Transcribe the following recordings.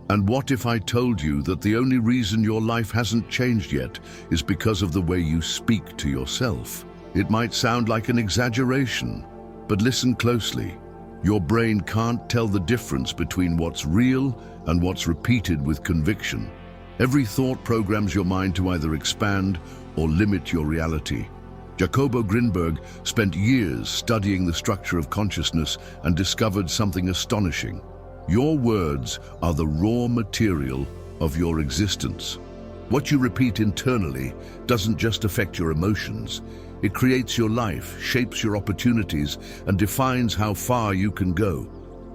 And what if I told you that the only reason your life hasn't changed yet is because of the way you speak to yourself? It might sound like an exaggeration, but listen closely. Your brain can't tell the difference between what's real and what's repeated with conviction. Every thought programs your mind to either expand or limit your reality. Jacobo Grinberg spent years studying the structure of consciousness and discovered something astonishing. Your words are the raw material of your existence. What you repeat internally doesn't just affect your emotions. It creates your life, shapes your opportunities, and defines how far you can go.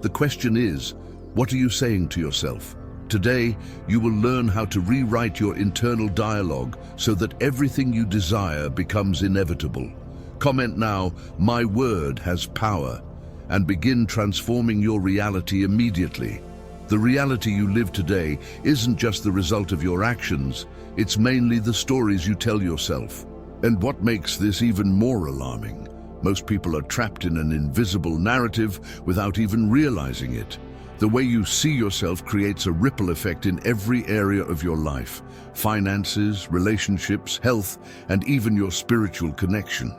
The question is, what are you saying to yourself? Today, you will learn how to rewrite your internal dialogue so that everything you desire becomes inevitable. Comment now, "My word has power," and begin transforming your reality immediately. The reality you live today isn't just the result of your actions, it's mainly the stories you tell yourself. And what makes this even more alarming? Most people are trapped in an invisible narrative without even realizing it. The way you see yourself creates a ripple effect in every area of your life: finances, relationships, health, and even your spiritual connection.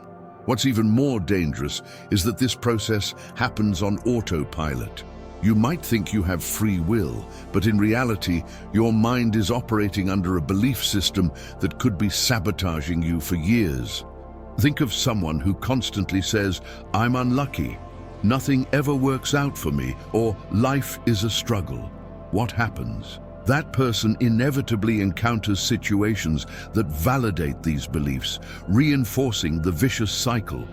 What's even more dangerous is that this process happens on autopilot. You might think you have free will, but in reality, your mind is operating under a belief system that could be sabotaging you for years. Think of someone who constantly says, "I'm unlucky," "Nothing ever works out for me," or "Life is a struggle." What happens? That person inevitably encounters situations that validate these beliefs, reinforcing the vicious cycle.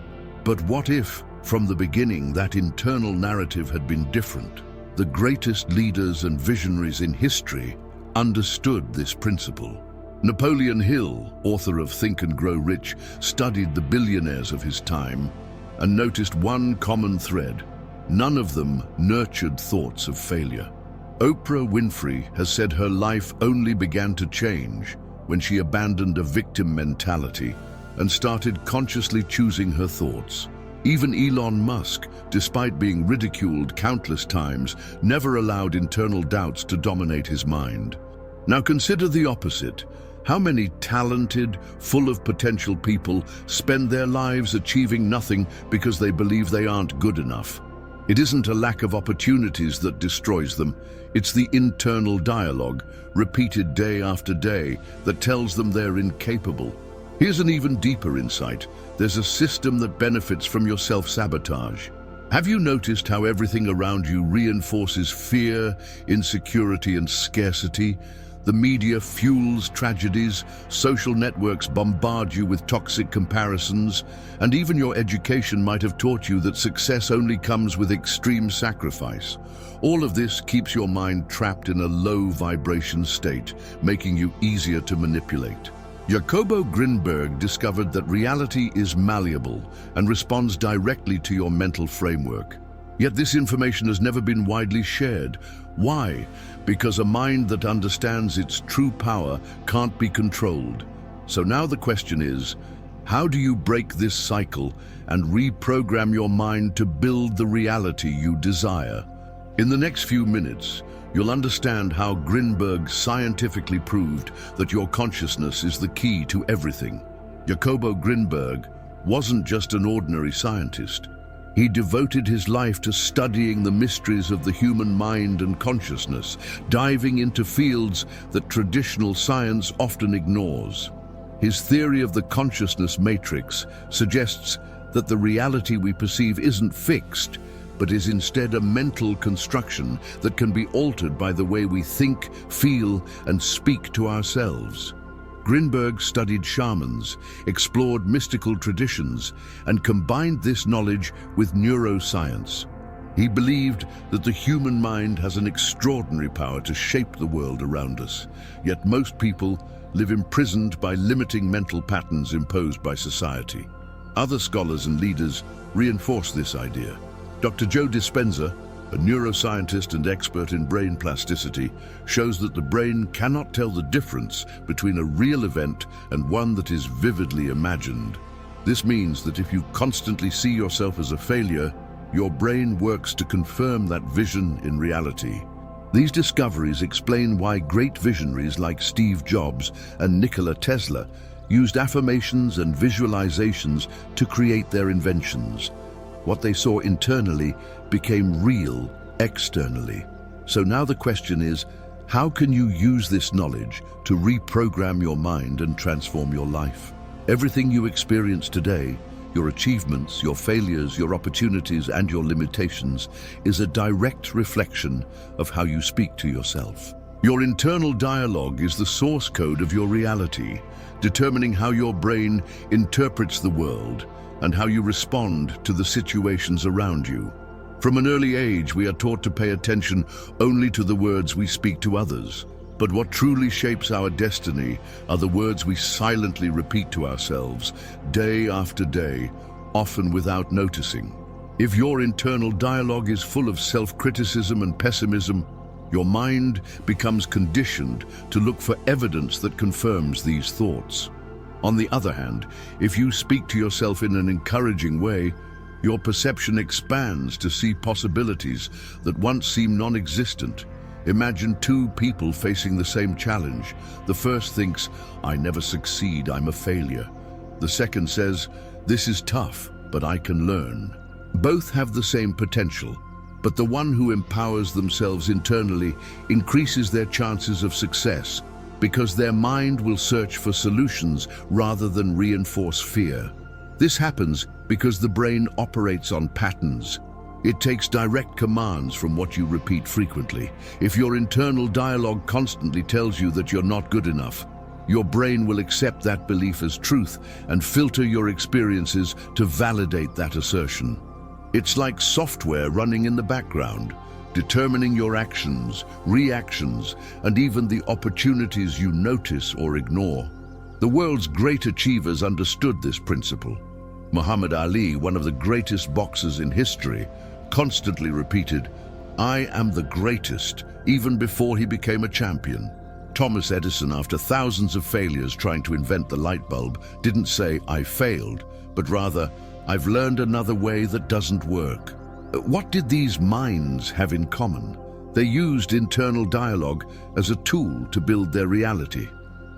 But what if, from the beginning, that internal narrative had been different? The greatest leaders and visionaries in history understood this principle. Napoleon Hill, author of Think and Grow Rich, studied the billionaires of his time and noticed one common thread: none of them nurtured thoughts of failure. Oprah Winfrey has said her life only began to change when she abandoned a victim mentality and started consciously choosing her thoughts. Even Elon Musk, despite being ridiculed countless times, never allowed internal doubts to dominate his mind. Now consider the opposite. How many talented, full of potential people spend their lives achieving nothing because they believe they aren't good enough? It isn't a lack of opportunities that destroys them. It's the internal dialogue, repeated day after day, that tells them they're incapable. Here's an even deeper insight. There's a system that benefits from your self-sabotage. Have you noticed how everything around you reinforces fear, insecurity, and scarcity? The media fuels tragedies, social networks bombard you with toxic comparisons, and even your education might have taught you that success only comes with extreme sacrifice. All of this keeps your mind trapped in a low vibration state, making you easier to manipulate. Jacobo Grinberg discovered that reality is malleable and responds directly to your mental framework. Yet this information has never been widely shared. Why? Because a mind that understands its true power can't be controlled. So now the question is, how do you break this cycle and reprogram your mind to build the reality you desire? In the next few minutes, you'll understand how Grinberg scientifically proved that your consciousness is the key to everything. Jacobo Grinberg wasn't just an ordinary scientist. He devoted his life to studying the mysteries of the human mind and consciousness, diving into fields that traditional science often ignores. His theory of the consciousness matrix suggests that the reality we perceive isn't fixed, but is instead a mental construction that can be altered by the way we think, feel, and speak to ourselves. Grinberg studied shamans, explored mystical traditions, and combined this knowledge with neuroscience. He believed that the human mind has an extraordinary power to shape the world around us, yet most people live imprisoned by limiting mental patterns imposed by society. Other scholars and leaders reinforce this idea. Dr. Joe Dispenza, a neuroscientist and expert in brain plasticity, shows that the brain cannot tell the difference between a real event and one that is vividly imagined. This means that if you constantly see yourself as a failure, your brain works to confirm that vision in reality. These discoveries explain why great visionaries like Steve Jobs and Nikola Tesla used affirmations and visualizations to create their inventions. What they saw internally became real externally. So now the question is, how can you use this knowledge to reprogram your mind and transform your life? Everything you experience today, your achievements, your failures, your opportunities, and your limitations, is a direct reflection of how you speak to yourself. Your internal dialogue is the source code of your reality, determining how your brain interprets the world and how you respond to the situations around you. From an early age, we are taught to pay attention only to the words we speak to others. But what truly shapes our destiny are the words we silently repeat to ourselves, day after day, often without noticing. If your internal dialogue is full of self-criticism and pessimism, your mind becomes conditioned to look for evidence that confirms these thoughts. On the other hand, if you speak to yourself in an encouraging way, your perception expands to see possibilities that once seemed non-existent. Imagine two people facing the same challenge. The first thinks, "I never succeed, I'm a failure." The second says, "This is tough, but I can learn." Both have the same potential, but the one who empowers themselves internally increases their chances of success because their mind will search for solutions rather than reinforce fear. This happens because the brain operates on patterns. It takes direct commands from what you repeat frequently. If your internal dialogue constantly tells you that you're not good enough, your brain will accept that belief as truth and filter your experiences to validate that assertion. It's like software running in the background, determining your actions, reactions, and even the opportunities you notice or ignore. The world's great achievers understood this principle. Muhammad Ali, one of the greatest boxers in history, constantly repeated, "I am the greatest," even before he became a champion. Thomas Edison, after thousands of failures trying to invent the light bulb, didn't say, "I failed," but rather, "I've learned another way that doesn't work." What did these minds have in common? They used internal dialogue as a tool to build their reality.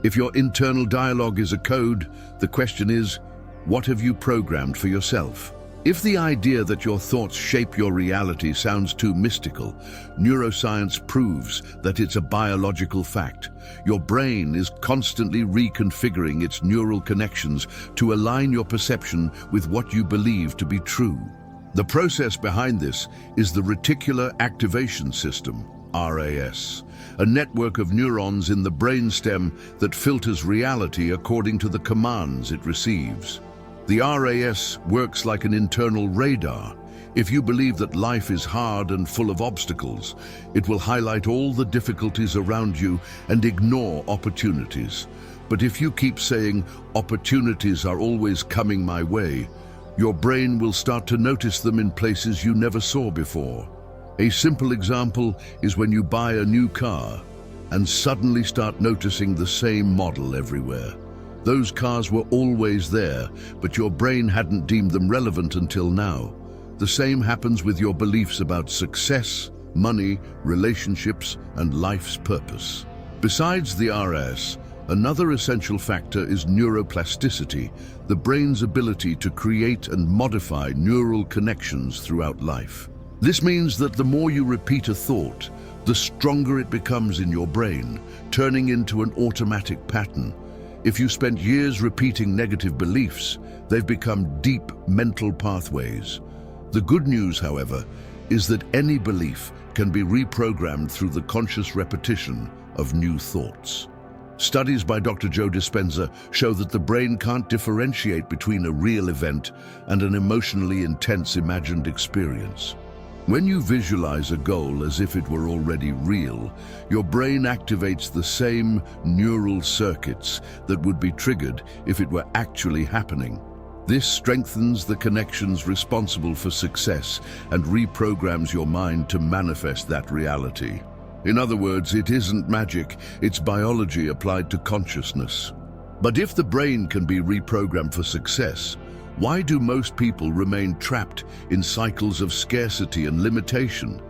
If your internal dialogue is a code, the question is, what have you programmed for yourself? If the idea that your thoughts shape your reality sounds too mystical, neuroscience proves that it's a biological fact. Your brain is constantly reconfiguring its neural connections to align your perception with what you believe to be true. The process behind this is the reticular activation system, RAS, a network of neurons in the brainstem that filters reality according to the commands it receives. The RAS works like an internal radar. If you believe that life is hard and full of obstacles, it will highlight all the difficulties around you and ignore opportunities. But if you keep saying, "Opportunities are always coming my way," your brain will start to notice them in places you never saw before. A simple example is when you buy a new car and suddenly start noticing the same model everywhere. Those cars were always there, but your brain hadn't deemed them relevant until now. The same happens with your beliefs about success, money, relationships, and life's purpose. Besides the RAS, another essential factor is neuroplasticity, the brain's ability to create and modify neural connections throughout life. This means that the more you repeat a thought, the stronger it becomes in your brain, turning into an automatic pattern. If you spent years repeating negative beliefs, they've become deep mental pathways. The good news, however, is that any belief can be reprogrammed through the conscious repetition of new thoughts. Studies by Dr. Joe Dispenza show that the brain can't differentiate between a real event and an emotionally intense imagined experience. When you visualize a goal as if it were already real, your brain activates the same neural circuits that would be triggered if it were actually happening. This strengthens the connections responsible for success and reprograms your mind to manifest that reality. In other words, it isn't magic, it's biology applied to consciousness. But if the brain can be reprogrammed for success, why do most people remain trapped in cycles of scarcity and limitation?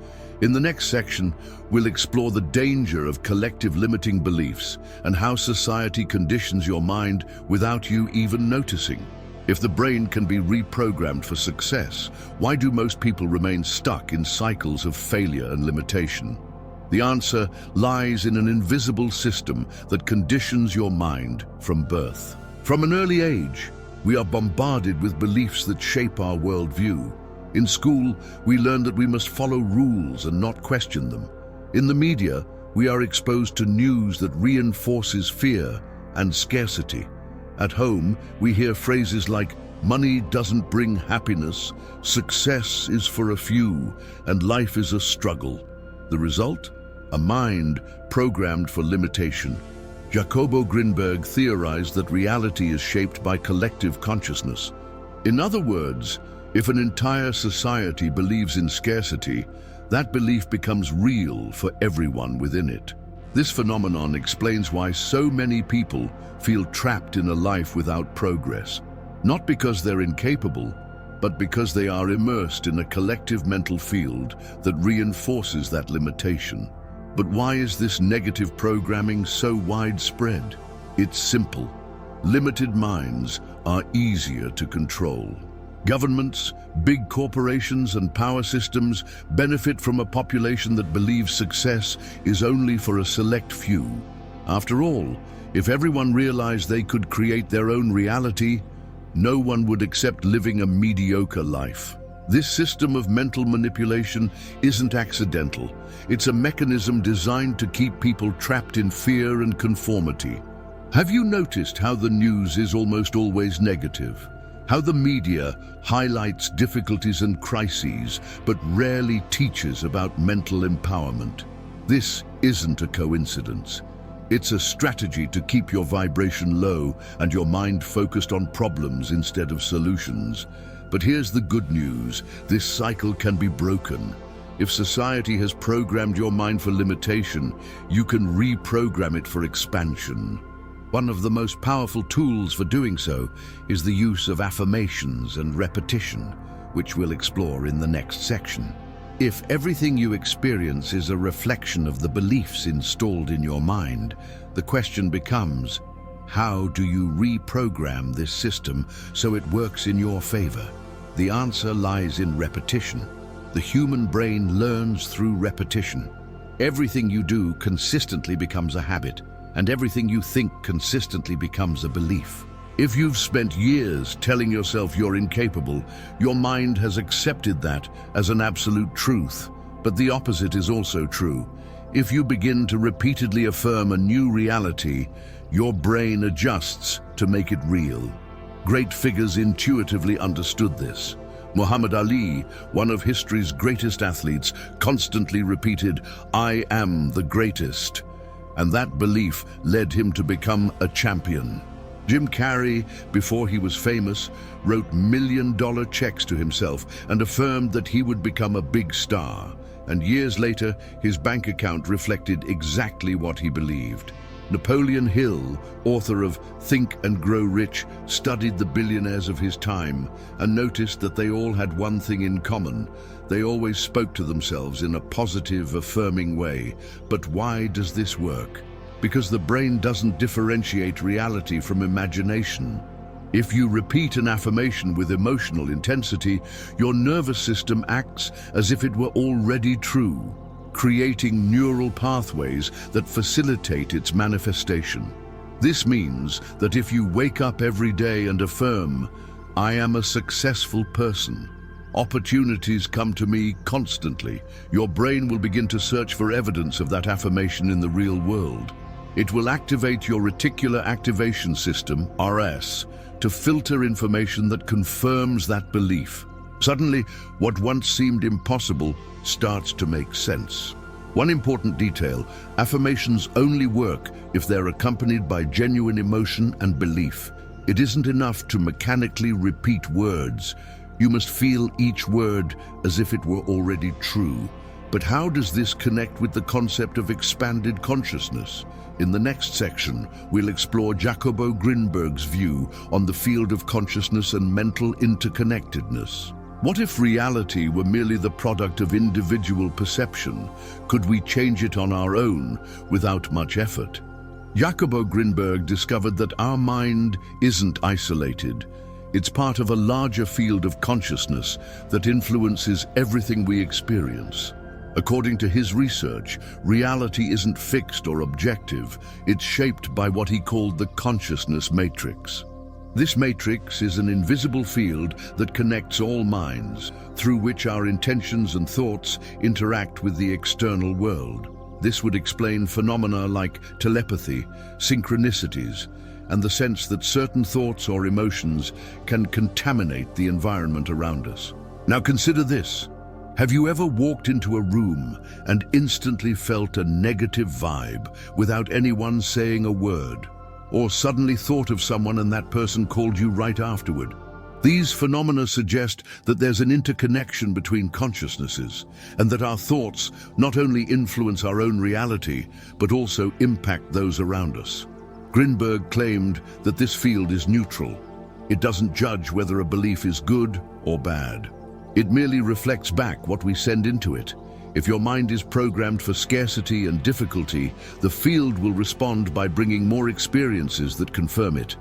In the next section, we'll explore the danger of collective limiting beliefs and how society conditions your mind without you even noticing. If the brain can be reprogrammed for success, why do most people remain stuck in cycles of failure and limitation? The answer lies in an invisible system that conditions your mind from birth. From an early age, we are bombarded with beliefs that shape our worldview. In school, we learn that we must follow rules and not question them. In the media, we are exposed to news that reinforces fear and scarcity. At home, we hear phrases like, "Money doesn't bring happiness," "Success is for a few," and "Life is a struggle." The result? A mind programmed for limitation. Jacobo Grinberg theorized that reality is shaped by collective consciousness. In other words, if an entire society believes in scarcity, that belief becomes real for everyone within it. This phenomenon explains why so many people feel trapped in a life without progress, not because they're incapable, but because they are immersed in a collective mental field that reinforces that limitation. But why is this negative programming so widespread? It's simple. Limited minds are easier to control. Governments, big corporations, and power systems benefit from a population that believes success is only for a select few. After all, if everyone realized they could create their own reality, no one would accept living a mediocre life. This system of mental manipulation isn't accidental. It's a mechanism designed to keep people trapped in fear and conformity. Have you noticed how the news is almost always negative? How the media highlights difficulties and crises, but rarely teaches about mental empowerment? This isn't a coincidence. It's a strategy to keep your vibration low and your mind focused on problems instead of solutions. But here's the good news: this cycle can be broken. If society has programmed your mind for limitation, you can reprogram it for expansion. One of the most powerful tools for doing so is the use of affirmations and repetition, which we'll explore in the next section. If everything you experience is a reflection of the beliefs installed in your mind, the question becomes, how do you reprogram this system so it works in your favor? The answer lies in repetition. The human brain learns through repetition. Everything you do consistently becomes a habit, and everything you think consistently becomes a belief. If you've spent years telling yourself you're incapable, your mind has accepted that as an absolute truth. But the opposite is also true. If you begin to repeatedly affirm a new reality, your brain adjusts to make it real. Great figures intuitively understood this. Muhammad Ali, one of history's greatest athletes, constantly repeated, "I am the greatest." And that belief led him to become a champion. Jim Carrey, before he was famous, wrote million-dollar checks to himself and affirmed that he would become a big star. And years later, his bank account reflected exactly what he believed. Napoleon Hill, author of Think and Grow Rich, studied the billionaires of his time and noticed that they all had one thing in common. They always spoke to themselves in a positive, affirming way. But why does this work? Because the brain doesn't differentiate reality from imagination. If you repeat an affirmation with emotional intensity, your nervous system acts as if it were already true, creating neural pathways that facilitate its manifestation. This means that if you wake up every day and affirm, "I am a successful person," opportunities come to me constantly. Your brain will begin to search for evidence of that affirmation in the real world. It will activate your reticular activation system, RS, to filter information that confirms that belief. Suddenly, what once seemed impossible starts to make sense. One important detail: affirmations only work if they're accompanied by genuine emotion and belief. It isn't enough to mechanically repeat words. You must feel each word as if it were already true. But how does this connect with the concept of expanded consciousness? In the next section, we'll explore Jacobo Grinberg's view on the field of consciousness and mental interconnectedness. What if reality were merely the product of individual perception? Could we change it on our own without much effort? Jacobo Grinberg discovered that our mind isn't isolated. It's part of a larger field of consciousness that influences everything we experience. According to his research, reality isn't fixed or objective. It's shaped by what he called the consciousness matrix. This matrix is an invisible field that connects all minds, through which our intentions and thoughts interact with the external world. This would explain phenomena like telepathy, synchronicities, and the sense that certain thoughts or emotions can contaminate the environment around us. Now consider this. Have you ever walked into a room and instantly felt a negative vibe without anyone saying a word? Or suddenly thought of someone and that person called you right afterward? These phenomena suggest that there's an interconnection between consciousnesses, and that our thoughts not only influence our own reality, but also impact those around us. Grinberg claimed that this field is neutral. It doesn't judge whether a belief is good or bad. It merely reflects back what we send into it. If your mind is programmed for scarcity and difficulty, the field will respond by bringing more experiences that confirm it.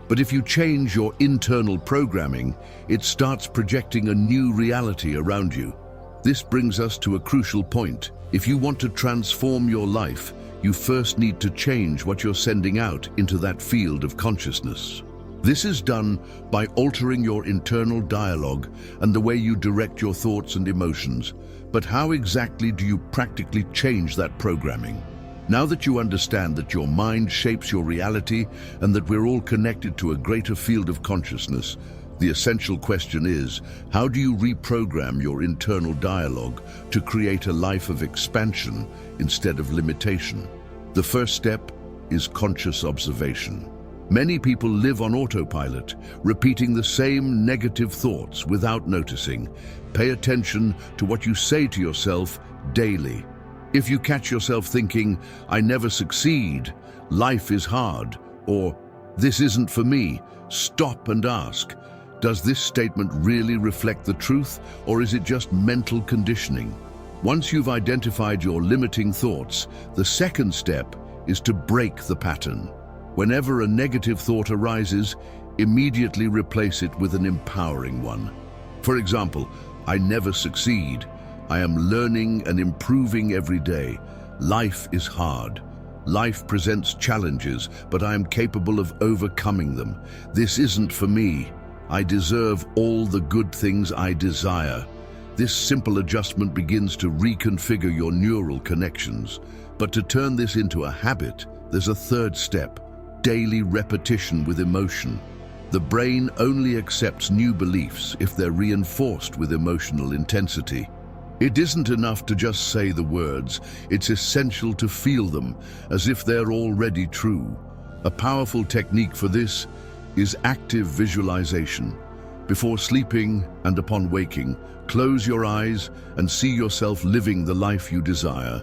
But if you change your internal programming, it starts projecting a new reality around you. This brings us to a crucial point. If you want to transform your life, you first need to change what you're sending out into that field of consciousness. This is done by altering your internal dialogue and the way you direct your thoughts and emotions. But how exactly do you practically change that programming? Now that you understand that your mind shapes your reality and that we're all connected to a greater field of consciousness, the essential question is, how do you reprogram your internal dialogue to create a life of expansion instead of limitation? The first step is conscious observation. Many people live on autopilot, repeating the same negative thoughts without noticing. Pay attention to what you say to yourself daily. If you catch yourself thinking, "I never succeed," "life is hard," or "this isn't for me," stop and ask, does this statement really reflect the truth, or is it just mental conditioning? Once you've identified your limiting thoughts, the second step is to break the pattern. Whenever a negative thought arises, immediately replace it with an empowering one. For example, "I never succeed," "I am learning and improving every day," "Life is hard," "Life presents challenges, but I am capable of overcoming them," "This isn't for me," "I deserve all the good things I desire." This simple adjustment begins to reconfigure your neural connections. But to turn this into a habit, there's a third step: daily repetition with emotion. The brain only accepts new beliefs if they're reinforced with emotional intensity. It isn't enough to just say the words, it's essential to feel them as if they're already true. A powerful technique for this is active visualization. Before sleeping and upon waking, close your eyes and see yourself living the life you desire.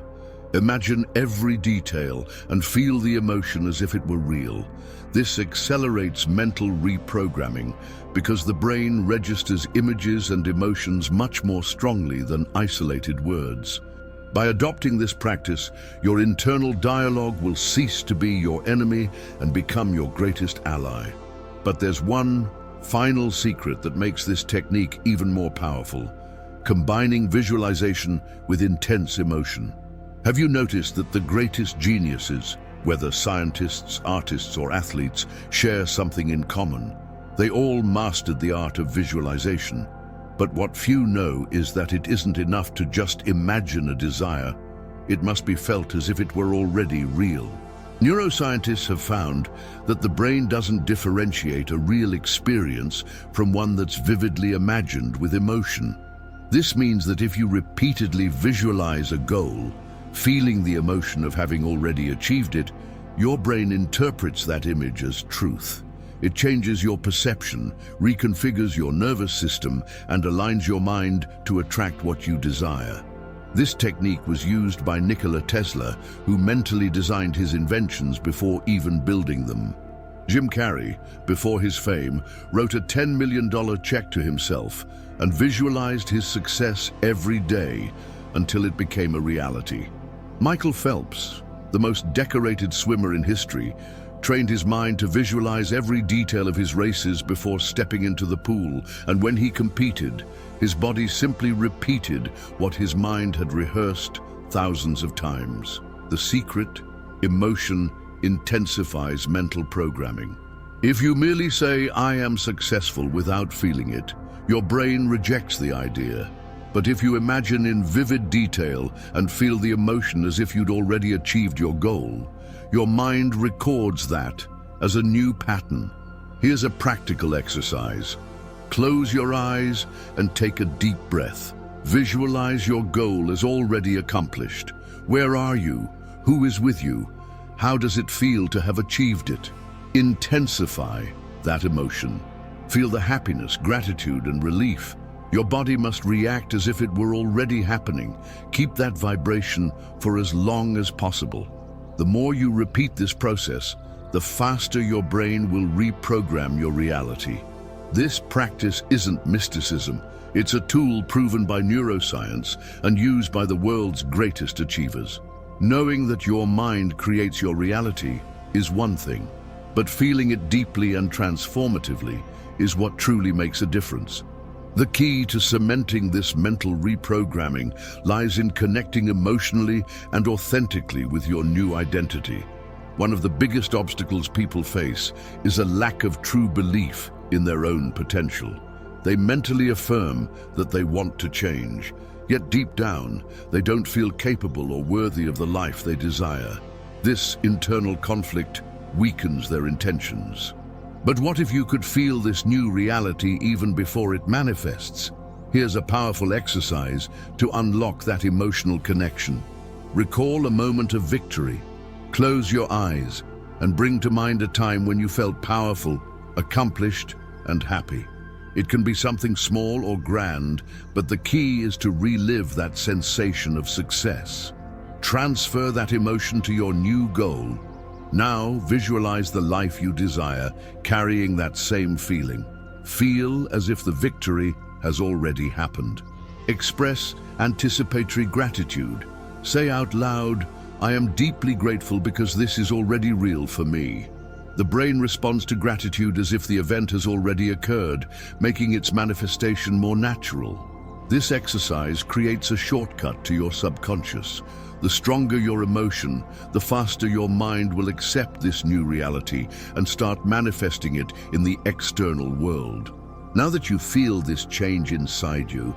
Imagine every detail and feel the emotion as if it were real. This accelerates mental reprogramming because the brain registers images and emotions much more strongly than isolated words. By adopting this practice, your internal dialogue will cease to be your enemy and become your greatest ally. But there's one final secret that makes this technique even more powerful: combining visualization with intense emotion. Have you noticed that the greatest geniuses, whether scientists, artists, or athletes, share something in common? They all mastered the art of visualization. But what few know is that it isn't enough to just imagine a desire. It must be felt as if it were already real. Neuroscientists have found that the brain doesn't differentiate a real experience from one that's vividly imagined with emotion. This means that if you repeatedly visualize a goal, feeling the emotion of having already achieved it, your brain interprets that image as truth. It changes your perception, reconfigures your nervous system, and aligns your mind to attract what you desire. This technique was used by Nikola Tesla, who mentally designed his inventions before even building them. Jim Carrey, before his fame, wrote a $10 million check to himself, and visualized his success every day until it became a reality. Michael Phelps, the most decorated swimmer in history, trained his mind to visualize every detail of his races before stepping into the pool, and when he competed, his body simply repeated what his mind had rehearsed thousands of times. The secret: emotion intensifies mental programming. If you merely say, "I am successful," without feeling it, your brain rejects the idea. But if you imagine in vivid detail and feel the emotion as if you'd already achieved your goal, your mind records that as a new pattern. Here's a practical exercise. Close your eyes and take a deep breath. Visualize your goal as already accomplished. Where are you? Who is with you? How does it feel to have achieved it? Intensify that emotion. Feel the happiness, gratitude, and relief. Your body must react as if it were already happening. Keep that vibration for as long as possible. The more you repeat this process, the faster your brain will reprogram your reality. This practice isn't mysticism. It's a tool proven by neuroscience and used by the world's greatest achievers. Knowing that your mind creates your reality is one thing, but feeling it deeply and transformatively is what truly makes a difference. The key to cementing this mental reprogramming lies in connecting emotionally and authentically with your new identity. One of the biggest obstacles people face is a lack of true belief in their own potential. They mentally affirm that they want to change, yet deep down, they don't feel capable or worthy of the life they desire. This internal conflict weakens their intentions. But what if you could feel this new reality even before it manifests? Here's a powerful exercise to unlock that emotional connection. Recall a moment of victory. Close your eyes and bring to mind a time when you felt powerful, accomplished, and happy. It can be something small or grand, but the key is to relive that sensation of success. Transfer that emotion to your new goal. Now visualize the life you desire, carrying that same feeling. Feel as if the victory has already happened. Express anticipatory gratitude. Say out loud, "I am deeply grateful because this is already real for me." The brain responds to gratitude as if the event has already occurred, making its manifestation more natural. This exercise creates a shortcut to your subconscious. The stronger your emotion, the faster your mind will accept this new reality and start manifesting it in the external world. Now that you feel this change inside you,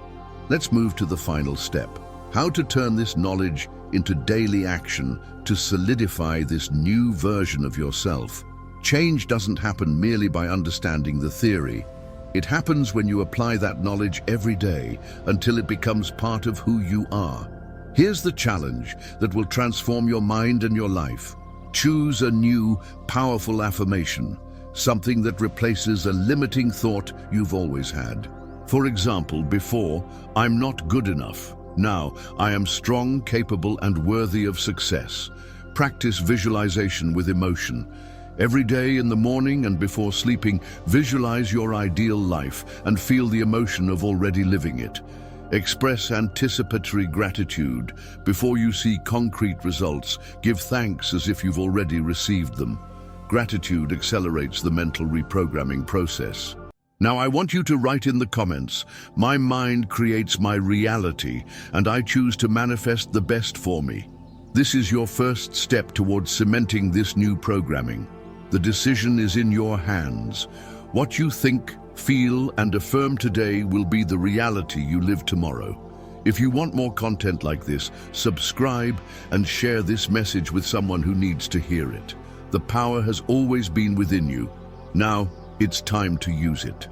let's move to the final step: how to turn this knowledge into daily action to solidify this new version of yourself. Change doesn't happen merely by understanding the theory. It happens when you apply that knowledge every day until it becomes part of who you are. Here's the challenge that will transform your mind and your life. Choose a new, powerful affirmation, something that replaces a limiting thought you've always had. For example, before, "I'm not good enough." Now, "I am strong, capable, and worthy of success." Practice visualization with emotion. Every day in the morning and before sleeping, visualize your ideal life and feel the emotion of already living it. Express anticipatory gratitude. Before you see concrete results, give thanks as if you've already received them. Gratitude accelerates the mental reprogramming process. Now I want you to write in the comments, "My mind creates my reality, and I choose to manifest the best for me." This is your first step towards cementing this new programming. The decision is in your hands. What you think, feel, and affirm today will be the reality you live tomorrow. If you want more content like this, subscribe and share this message with someone who needs to hear it. The power has always been within you. Now it's time to use it.